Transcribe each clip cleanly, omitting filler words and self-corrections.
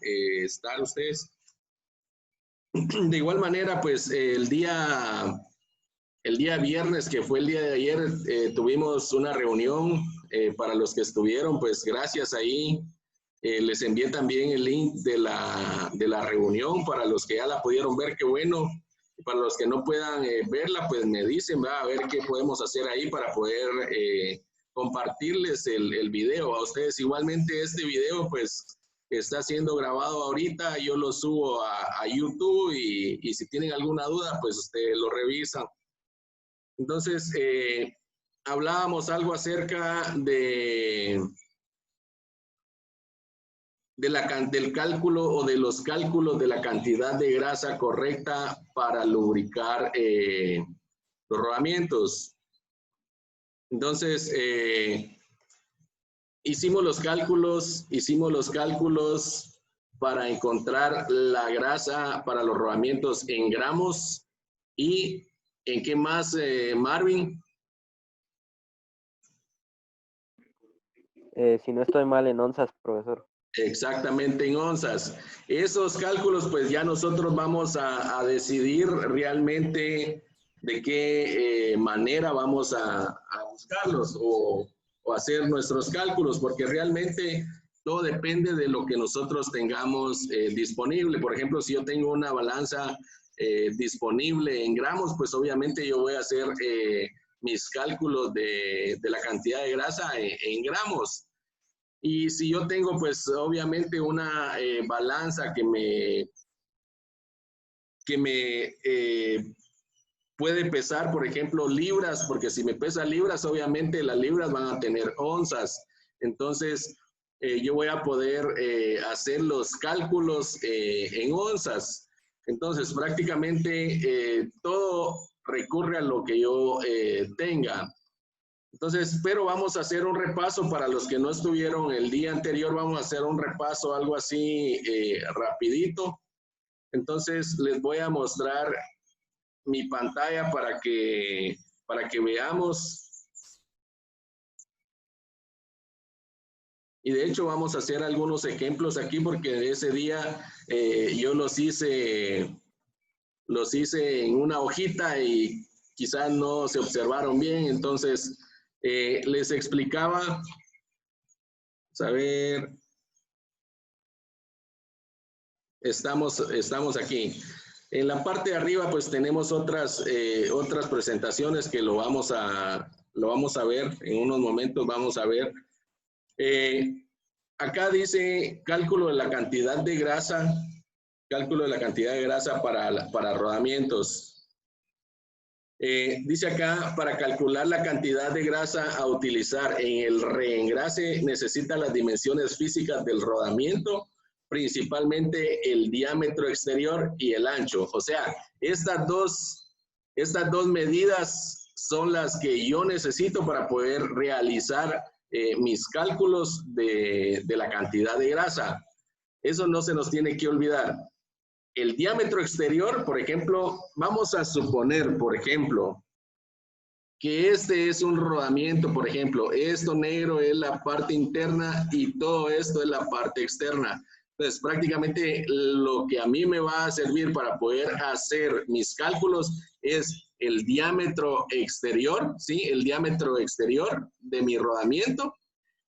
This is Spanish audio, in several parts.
estar ustedes. De igual manera, pues el día viernes, que fue el día de ayer, tuvimos una reunión para los que estuvieron, pues gracias ahí. Les envié también el link de la reunión para los que ya la pudieron ver, qué bueno. Y para los que no puedan verla, pues me dicen, va a ver qué podemos hacer ahí para poder compartirles el video. A ustedes igualmente este video, pues está siendo grabado ahorita, yo lo subo a YouTube y si tienen alguna duda, pues ustedes lo revisan. Entonces, hablábamos algo acerca del cálculo o de los cálculos de la cantidad de grasa correcta para lubricar los rodamientos. Entonces, hicimos los cálculos para encontrar la grasa para los rodamientos en gramos y en qué más, Marvin. Si no estoy mal, en onzas, profesor. Exactamente, en onzas. Esos cálculos, pues ya nosotros vamos a decidir realmente de qué manera vamos a buscarlos o hacer nuestros cálculos, porque realmente todo depende de lo que nosotros tengamos disponible. Por ejemplo, si yo tengo una balanza disponible en gramos, pues obviamente yo voy a hacer mis cálculos de la cantidad de grasa en gramos. Y si yo tengo, pues, obviamente una balanza que me puede pesar, por ejemplo, libras, porque si me pesa libras, obviamente las libras van a tener onzas. Entonces, yo voy a poder hacer los cálculos en onzas. Entonces, prácticamente todo recurre a lo que yo tenga. Entonces, pero vamos a hacer un repaso para los que no estuvieron el día anterior, vamos a hacer un repaso, algo así rapidito. Entonces, les voy a mostrar mi pantalla para que veamos. Y de hecho vamos a hacer algunos ejemplos aquí porque ese día yo los hice en una hojita y quizás no se observaron bien, entonces les explicaba, vamos a ver, estamos aquí. En la parte de arriba pues tenemos otras presentaciones que lo vamos a ver en unos momentos, vamos a ver. Acá dice cálculo de la cantidad de grasa para rodamientos. Dice acá, para calcular la cantidad de grasa a utilizar en el reengrase necesita las dimensiones físicas del rodamiento, principalmente el diámetro exterior y el ancho. O sea, estas dos medidas son las que yo necesito para poder realizar mis cálculos de la cantidad de grasa. Eso no se nos tiene que olvidar. El diámetro exterior, por ejemplo, vamos a suponer, por ejemplo, que este es un rodamiento, por ejemplo, esto negro es la parte interna y todo esto es la parte externa. Entonces, prácticamente lo que a mí me va a servir para poder hacer mis cálculos es el diámetro exterior, ¿sí? El diámetro exterior de mi rodamiento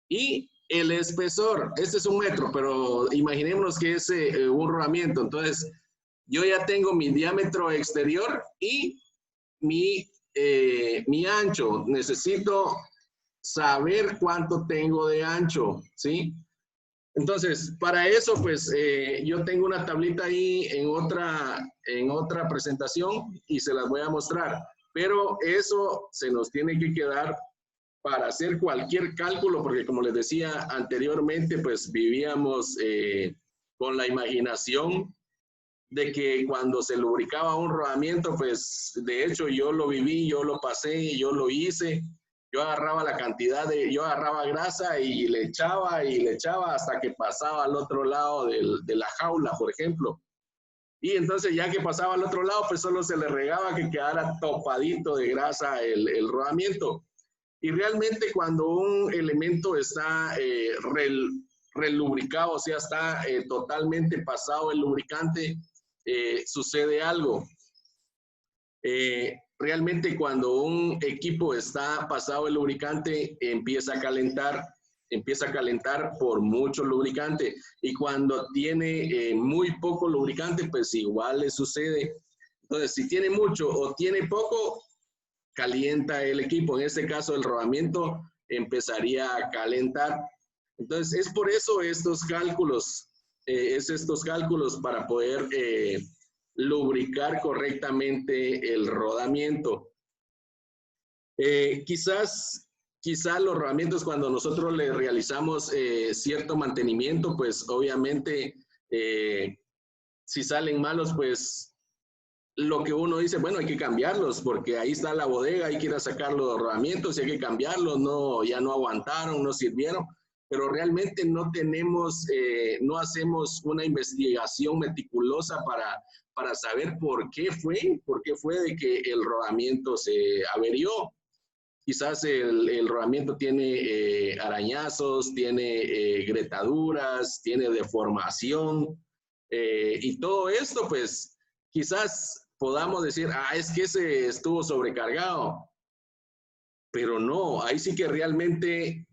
y el espesor. Este es 1 metro, pero imaginémonos que es un rodamiento. Entonces, yo ya tengo mi diámetro exterior y mi ancho. Necesito saber cuánto tengo de ancho, ¿sí? Entonces, para eso, pues, yo tengo una tablita ahí en otra presentación y se las voy a mostrar. Pero eso se nos tiene que quedar para hacer cualquier cálculo, porque como les decía anteriormente, pues vivíamos con la imaginación de que cuando se lubricaba un rodamiento, pues de hecho yo lo viví, yo lo pasé, yo lo hice. Yo agarraba yo agarraba grasa y le echaba hasta que pasaba al otro lado de la jaula, por ejemplo. Y entonces ya que pasaba al otro lado, pues solo se le regaba que quedara topadito de grasa el rodamiento. Y realmente cuando un elemento está relubricado, o sea, está totalmente pasado el lubricante, sucede algo. Realmente cuando un equipo está pasado el lubricante, empieza a calentar por mucho lubricante. Y cuando tiene muy poco lubricante, pues igual le sucede. Entonces, si tiene mucho o tiene poco, calienta el equipo. En este caso, el rodamiento empezaría a calentar. Entonces, es por eso estos cálculos, para poder lubricar correctamente el rodamiento. Quizás los rodamientos, cuando nosotros le realizamos cierto mantenimiento, pues obviamente si salen malos, pues lo que uno dice, bueno, hay que cambiarlos, porque ahí está la bodega, hay que ir a sacar los rodamientos y hay que cambiarlos, no, ya no aguantaron, no sirvieron, pero realmente no tenemos, no hacemos una investigación meticulosa para saber por qué fue de que el rodamiento se averió. Quizás el rodamiento tiene arañazos, tiene gretaduras, tiene deformación, y todo esto, pues, quizás podamos decir, es que ese estuvo sobrecargado, pero no, ahí sí que realmente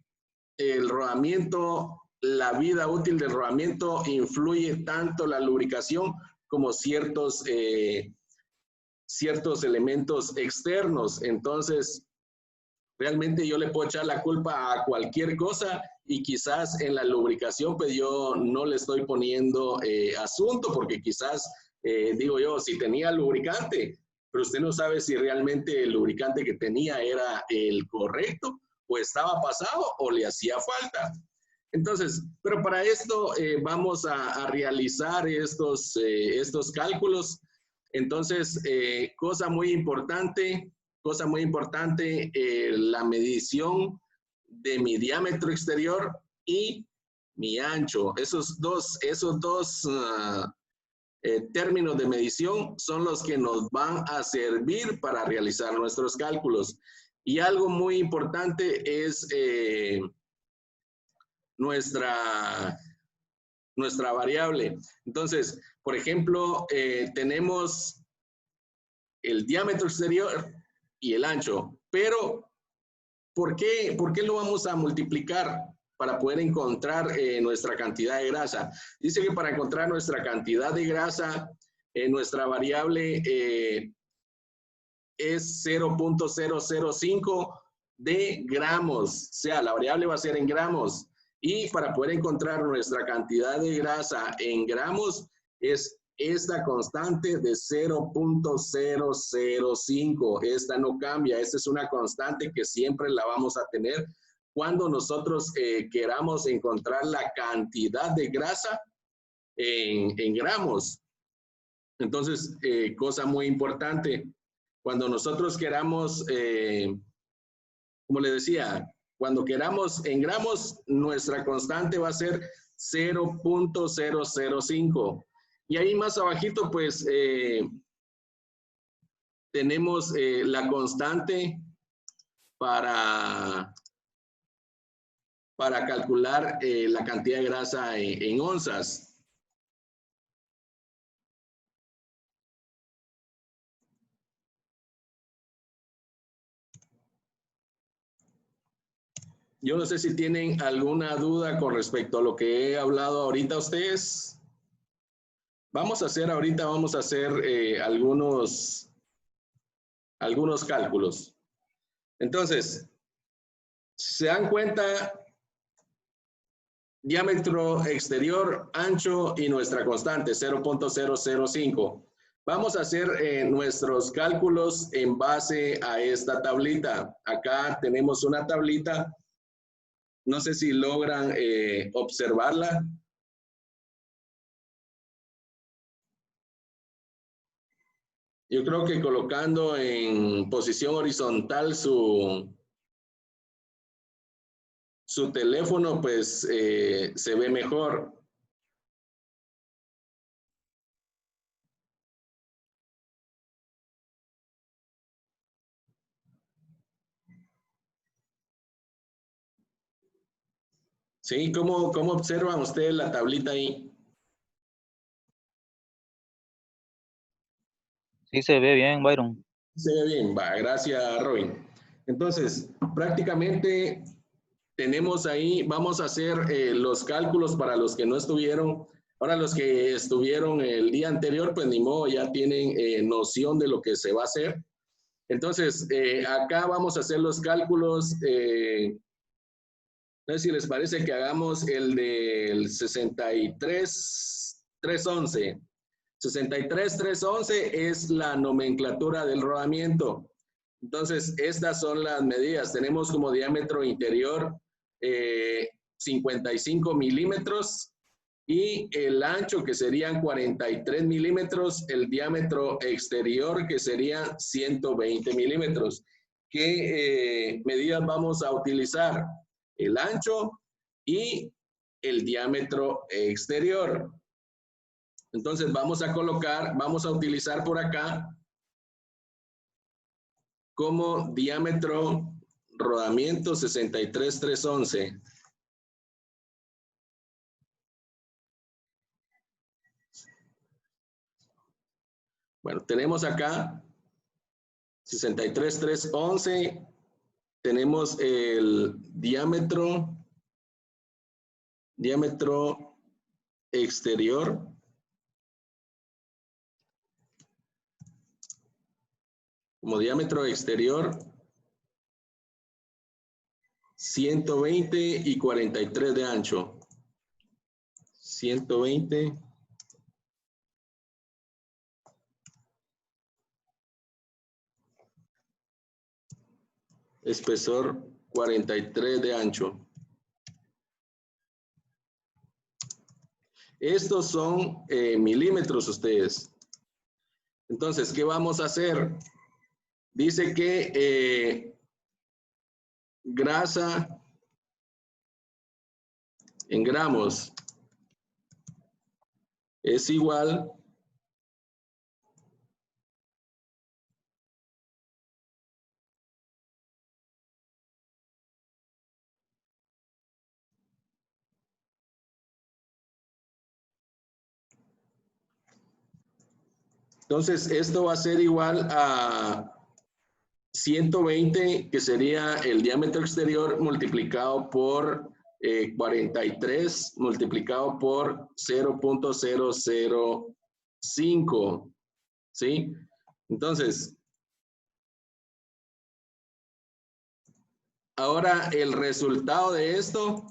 el rodamiento, la vida útil del rodamiento influye tanto la lubricación como ciertos elementos externos. Entonces, realmente yo le puedo echar la culpa a cualquier cosa y quizás en la lubricación pues yo no le estoy poniendo asunto, porque quizás digo yo, si tenía lubricante, pero usted no sabe si realmente el lubricante que tenía era el correcto o estaba pasado o le hacía falta. Entonces, pero para esto vamos a realizar estos cálculos. Entonces, cosa muy importante, la medición de mi diámetro exterior y mi ancho. Esos dos términos de medición son los que nos van a servir para realizar nuestros cálculos. Y algo muy importante es nuestra variable. Entonces, por ejemplo, tenemos el diámetro exterior y el ancho, pero ¿por qué lo vamos a multiplicar para poder encontrar nuestra cantidad de grasa? Dice que para encontrar nuestra cantidad de grasa, nuestra variable es 0.005 de gramos, o sea, la variable va a ser en gramos. Y para poder encontrar nuestra cantidad de grasa en gramos, es esta constante de 0.005. Esta no cambia, esta es una constante que siempre la vamos a tener cuando nosotros queramos encontrar la cantidad de grasa en gramos. Entonces, cosa muy importante, cuando nosotros queramos, como le decía, cuando queramos en gramos, nuestra constante va a ser 0.005. Y ahí más abajito, pues, tenemos la constante para calcular la cantidad de grasa en onzas. Yo no sé si tienen alguna duda con respecto a lo que he hablado ahorita ustedes. Vamos a hacer algunos cálculos. Entonces, se dan cuenta, diámetro exterior, ancho y nuestra constante, 0.005. Vamos a hacer nuestros cálculos en base a esta tablita. Acá tenemos una tablita. No sé si logran observarla. Yo creo que colocando en posición horizontal su teléfono, pues se ve mejor. ¿Sí? ¿Cómo observan ustedes la tablita ahí? Sí se ve bien, Byron. Se ve bien, va, gracias Robin. Entonces, prácticamente tenemos ahí, vamos a hacer los cálculos para los que no estuvieron. Ahora los que estuvieron el día anterior, pues ni modo, ya tienen noción de lo que se va a hacer. Entonces, acá vamos a hacer los cálculos. No sé si les parece que hagamos el del 63,311. 63,311 es la nomenclatura del rodamiento. Entonces, estas son las medidas. Tenemos como diámetro interior 55 milímetros y el ancho que serían 43 milímetros, el diámetro exterior que sería 120 milímetros. ¿Qué medidas vamos a utilizar? El ancho y el diámetro exterior. Entonces vamos a utilizar por acá como diámetro rodamiento 63,311. Bueno, tenemos acá 63,311. Tenemos el diámetro exterior. Como diámetro exterior, 120 y 43 de ancho. 120. Espesor 43 de ancho. Estos son milímetros ustedes. Entonces, ¿qué vamos a hacer? Dice que grasa en gramos es igual Entonces, esto va a ser igual a 120, que sería el diámetro exterior multiplicado por 43 multiplicado por 0.005, ¿sí? Entonces, ahora el resultado de esto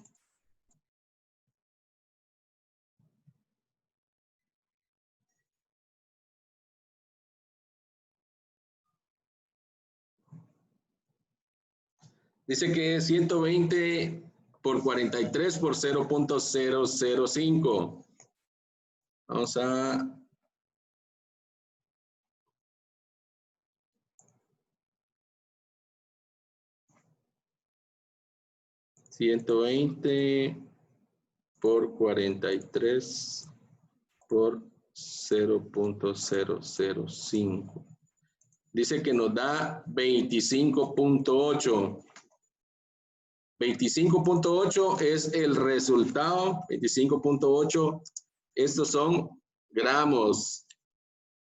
dice que es 120 por 43 por 0.005. Vamos a... $120 por 43 por 0.005. Dice que nos da 25.8. 25.8 es el resultado. 25.8, estos son gramos.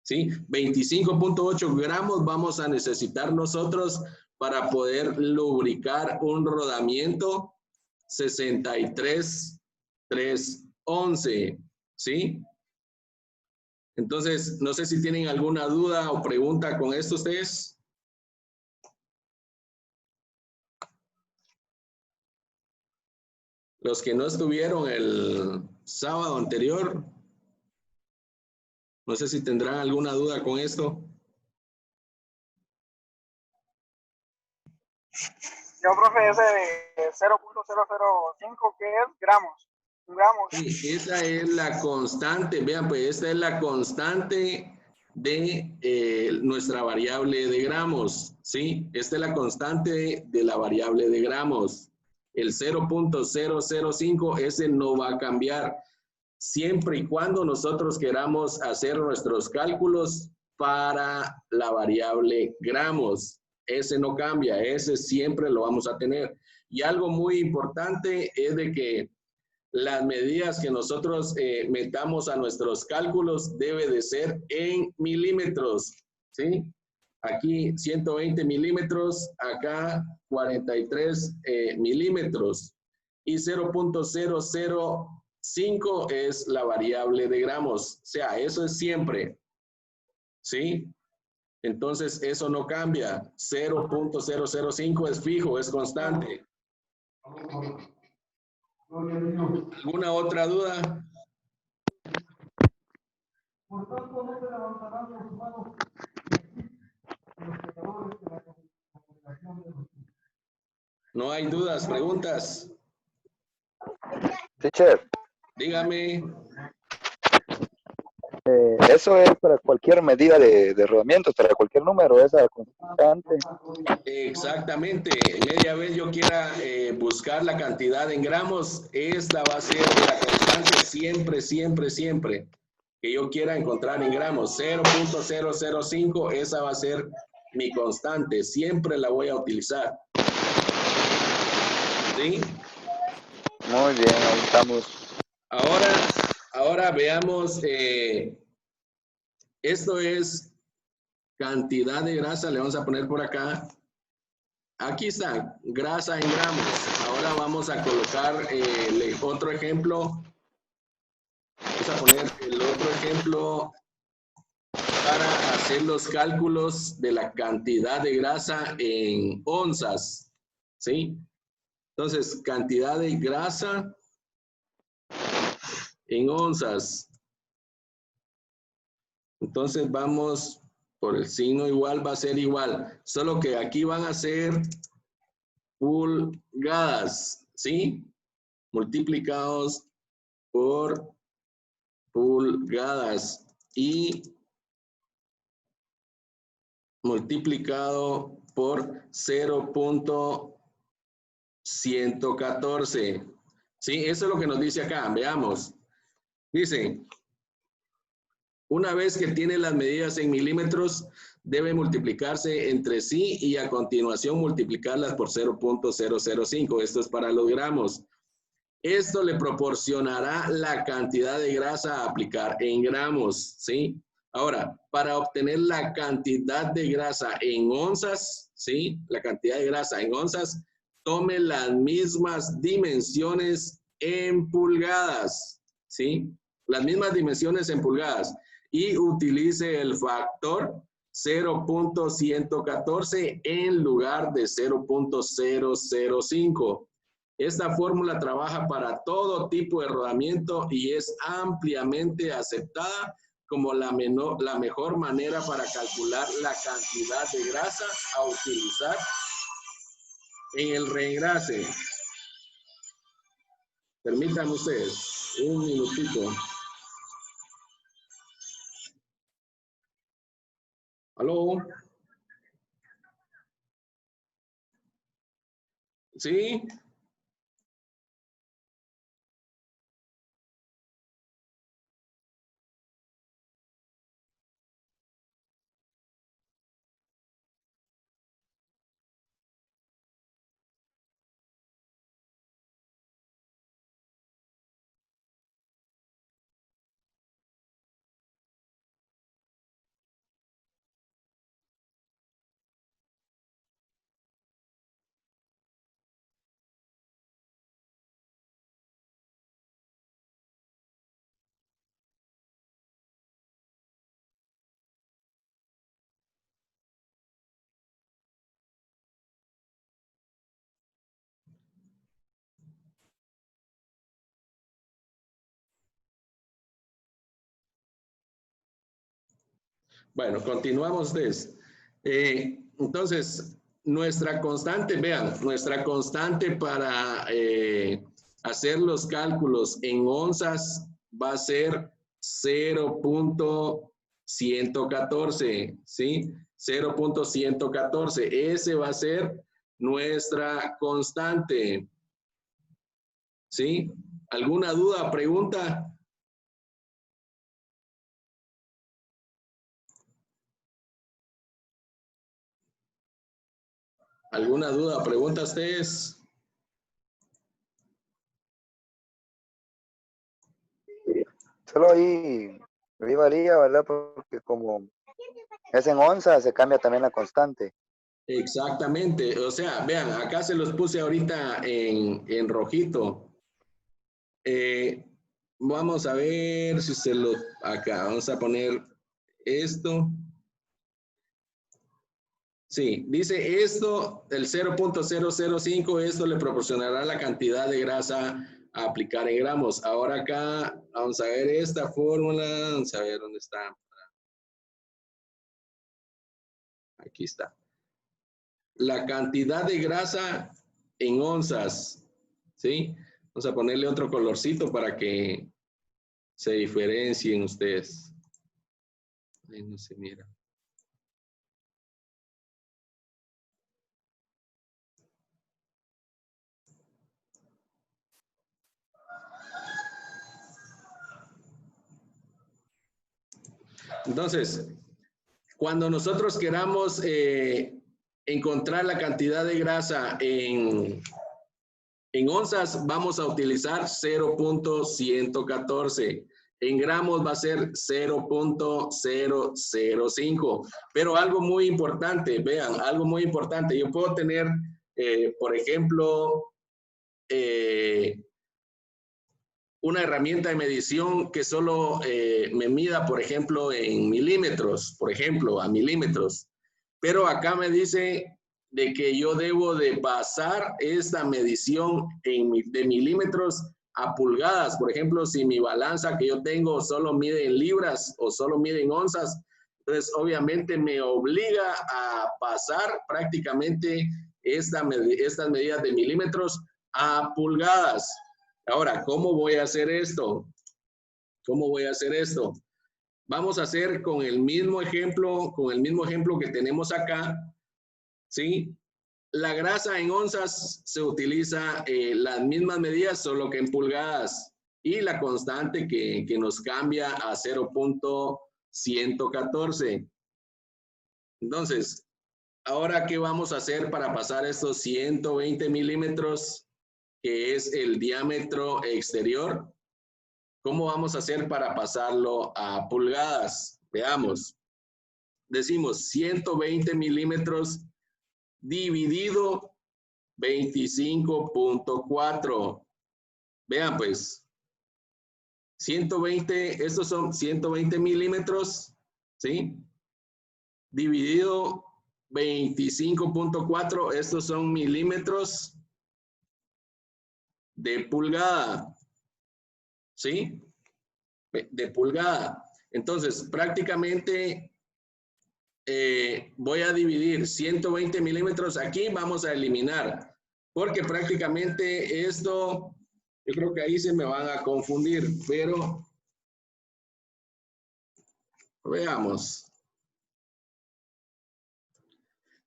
¿Sí? 25.8 gramos vamos a necesitar nosotros para poder lubricar un rodamiento 63,311. ¿Sí? Entonces, no sé si tienen alguna duda o pregunta con esto ustedes. Los que no estuvieron el sábado anterior, no sé si tendrán alguna duda con esto. Yo, profe, ese de 0.005, ¿qué es? Gramos. Gramos. Sí, esa es la constante, vean, pues esta es la constante de nuestra variable de gramos, ¿sí? Esta es la constante de la variable de gramos. El 0.005, ese no va a cambiar siempre y cuando nosotros queramos hacer nuestros cálculos para la variable gramos. Ese no cambia, ese siempre lo vamos a tener. Y algo muy importante es de que las medidas que nosotros metamos a nuestros cálculos debe de ser en milímetros, ¿sí? Aquí 120 milímetros, acá 43 milímetros. Y 0.005 es la variable de gramos. O sea, eso es siempre, ¿sí? Entonces, eso no cambia. 0.005 es fijo, es constante. ¿Alguna otra duda? No hay dudas, preguntas. Teacher, Dígame. eso es para cualquier medida de rodamiento, para cualquier número, esa constante. Exactamente. Media vez yo quiera buscar la cantidad en gramos, esta va a ser la constante siempre, siempre, siempre. Que yo quiera encontrar en gramos. 0.005, esa va a ser mi constante. Siempre la voy a utilizar. ¿Sí? Muy bien, ahí estamos. Ahora veamos, esto es cantidad de grasa, le vamos a poner por acá. Aquí está, grasa en gramos. Ahora vamos a colocar otro ejemplo. Vamos a poner el otro ejemplo para hacer los cálculos de la cantidad de grasa en onzas. ¿Sí? Entonces, cantidad de grasa en onzas. Entonces vamos por el signo igual, va a ser igual. Solo que aquí van a ser pulgadas, ¿sí? Multiplicados por pulgadas y multiplicado por 0.114. ¿Sí? Eso es lo que nos dice acá. Veamos. Dice, una vez que tiene las medidas en milímetros, debe multiplicarse entre sí y a continuación multiplicarlas por 0.005. Esto es para los gramos. Esto le proporcionará la cantidad de grasa a aplicar en gramos, ¿sí? Ahora, para obtener la cantidad de grasa en onzas, ¿sí? La cantidad de grasa en onzas, tome las mismas dimensiones en pulgadas, ¿sí? Las mismas dimensiones en pulgadas y utilice el factor 0.114 en lugar de 0.005. Esta fórmula trabaja para todo tipo de rodamiento y es ampliamente aceptada como la mejor manera para calcular la cantidad de grasa a utilizar en el reengrase. Permítanme ustedes un minutito. ¿Aló? ¿Sí? Bueno, continuamos. Entonces, nuestra constante, vean, nuestra constante para hacer los cálculos en onzas va a ser 0.114, ¿sí? 0.114. Ese va a ser nuestra constante, ¿sí? ¿Alguna duda, pregunta? ¿Alguna duda? ¿Pregunta ustedes? Solo ahí varía, ¿verdad? Porque como es en onzas, se cambia también la constante. Exactamente. O sea, vean, acá se los puse ahorita en rojito. Vamos a ver si se lo... Acá, vamos a poner esto. Sí, dice esto, el 0.005, esto le proporcionará la cantidad de grasa a aplicar en gramos. Ahora acá, vamos a ver esta fórmula, vamos a ver dónde está. Aquí está. La cantidad de grasa en onzas, ¿sí? Vamos a ponerle otro colorcito para que se diferencien ustedes. Ahí no se mira. Entonces, cuando nosotros queramos encontrar la cantidad de grasa en onzas, vamos a utilizar 0.114. En gramos va a ser 0.005. Pero algo muy importante, vean, algo muy importante. Yo puedo tener, por ejemplo, una herramienta de medición que solo me mida, por ejemplo, en milímetros, por ejemplo, a milímetros. Pero acá me dice de que yo debo de basar esta medición de milímetros a pulgadas. Por ejemplo, si mi balanza que yo tengo solo mide en libras o solo mide en onzas, entonces obviamente me obliga a pasar prácticamente estas medidas de milímetros a pulgadas. Ahora, ¿cómo voy a hacer esto? ¿Cómo voy a hacer esto? Vamos a hacer con el mismo ejemplo que tenemos acá, ¿sí? La grasa en onzas se utiliza las mismas medidas, solo que en pulgadas, y la constante que nos cambia a 0.114. Entonces, ahora, ¿qué vamos a hacer para pasar estos 120 milímetros, que es el diámetro exterior? ¿Cómo vamos a hacer para pasarlo a pulgadas? Veamos. Decimos 120 milímetros dividido 25.4. Vean pues, 120, estos son 120 milímetros, ¿sí? Dividido 25.4, estos son milímetros de pulgada, ¿sí? De pulgada. Entonces, prácticamente voy a dividir 120 milímetros. Aquí vamos a eliminar, porque prácticamente esto, yo creo que ahí se me van a confundir, pero veamos.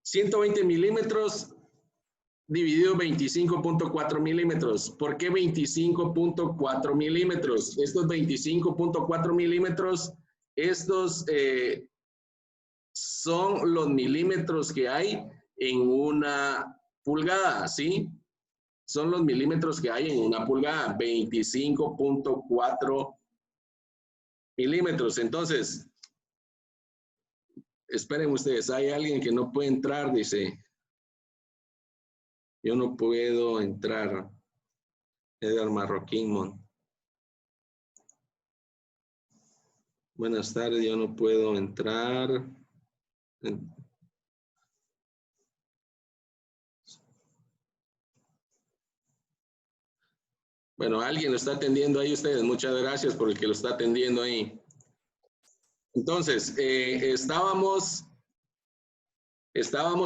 120 milímetros dividido 25.4 milímetros. ¿Por qué 25.4 milímetros? Estos 25.4 milímetros, estos son los milímetros que hay en una pulgada, ¿sí? Son los milímetros que hay en una pulgada, 25.4 milímetros. Entonces, esperen ustedes, hay alguien que no puede entrar, dice. Yo no puedo entrar. Edgar Marroquín. Buenas tardes, yo no puedo entrar. Bueno, alguien lo está atendiendo ahí ustedes. Muchas gracias por el que lo está atendiendo ahí. Entonces, estábamos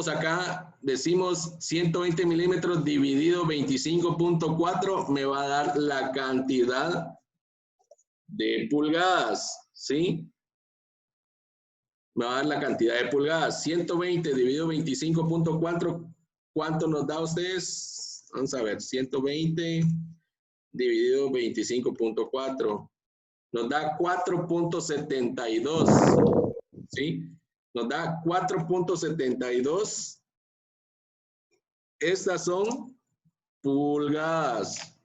acá, decimos 120 milímetros dividido 25.4 me va a dar la cantidad de pulgadas, ¿sí? Me va a dar la cantidad de pulgadas. 120 dividido 25.4, ¿cuánto nos da a ustedes? Vamos a ver, 120 dividido 25.4. Nos da 4.72, ¿sí? Nos da 4.72. Estas son pulgadas,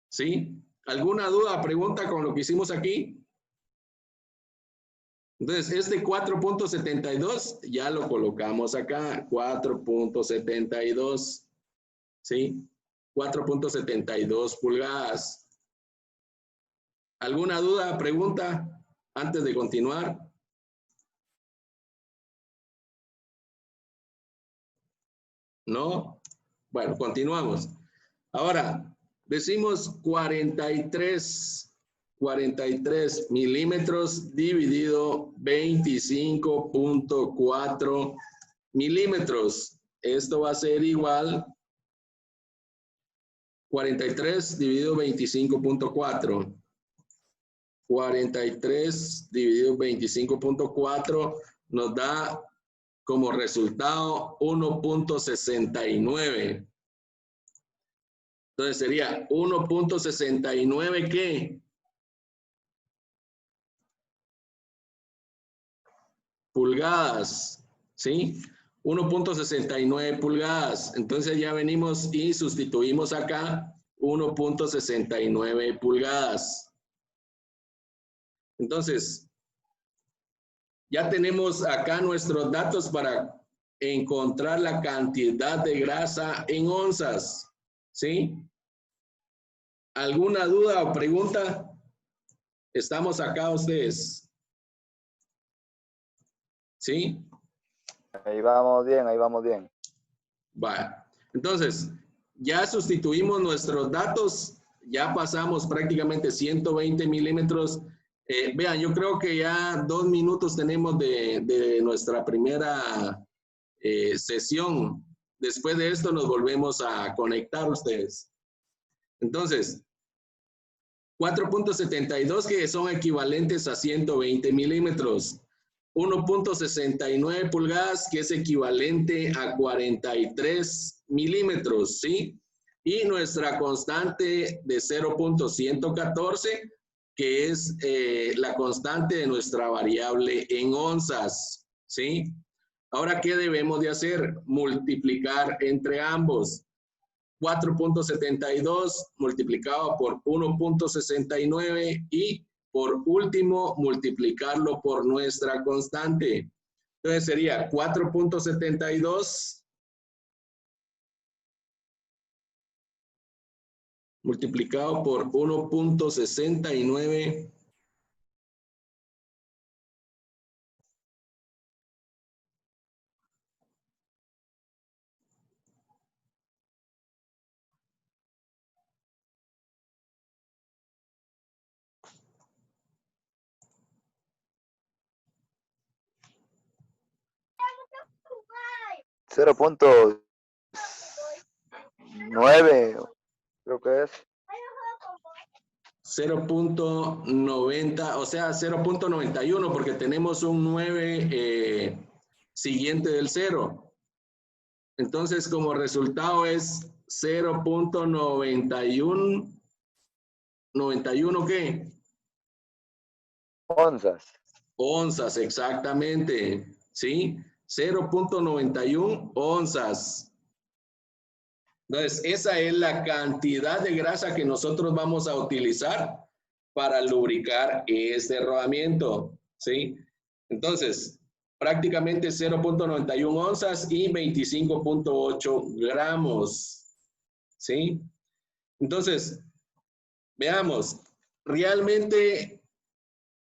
¿sí? ¿Alguna duda, pregunta con lo que hicimos aquí? Entonces, este 4.72 ya lo colocamos acá, 4.72, ¿sí? 4.72 pulgadas. ¿Alguna duda, pregunta antes de continuar? ¿No? Bueno, continuamos. Ahora, decimos 43 milímetros dividido 25.4 milímetros. Esto va a ser igual 43 dividido 25.4. 43 dividido 25.4 nos da como resultado 1.69. Entonces sería 1.69 ¿qué? Pulgadas, ¿sí? 1.69 pulgadas. Entonces ya venimos y sustituimos acá 1.69 pulgadas. Entonces, ya tenemos acá nuestros datos para encontrar la cantidad de grasa en onzas, ¿sí? ¿Alguna duda o pregunta? ¿Estamos acá ustedes? ¿Sí? Ahí vamos bien, ahí vamos bien. Vale. Entonces, ya sustituimos nuestros datos, ya pasamos prácticamente 120 milímetros. Vean, yo creo que ya 2 minutos tenemos de nuestra primera sesión. Después de esto nos volvemos a conectar ustedes. Entonces, 4.72 que son equivalentes a 120 milímetros. 1.69 pulgadas que es equivalente a 43 milímetros, ¿sí? Y nuestra constante de 0.114 que es la constante de nuestra variable en onzas, ¿sí? Ahora, ¿qué debemos de hacer? Multiplicar entre ambos. 4.72 multiplicado por 1.69 y por último multiplicarlo por nuestra constante. Entonces sería 4.72 multiplicado por 1.69 0.9 creo que es. 0.90, o sea, 0.91 porque tenemos un 9 siguiente del 0. Entonces, como resultado es 0.91. ¿91 qué? Onzas. Onzas, exactamente. ¿Sí? 0.91 onzas. Entonces, esa es la cantidad de grasa que nosotros vamos a utilizar para lubricar este rodamiento, ¿sí? Entonces, prácticamente 0.91 onzas y 25.8 gramos, ¿sí? Entonces, veamos, realmente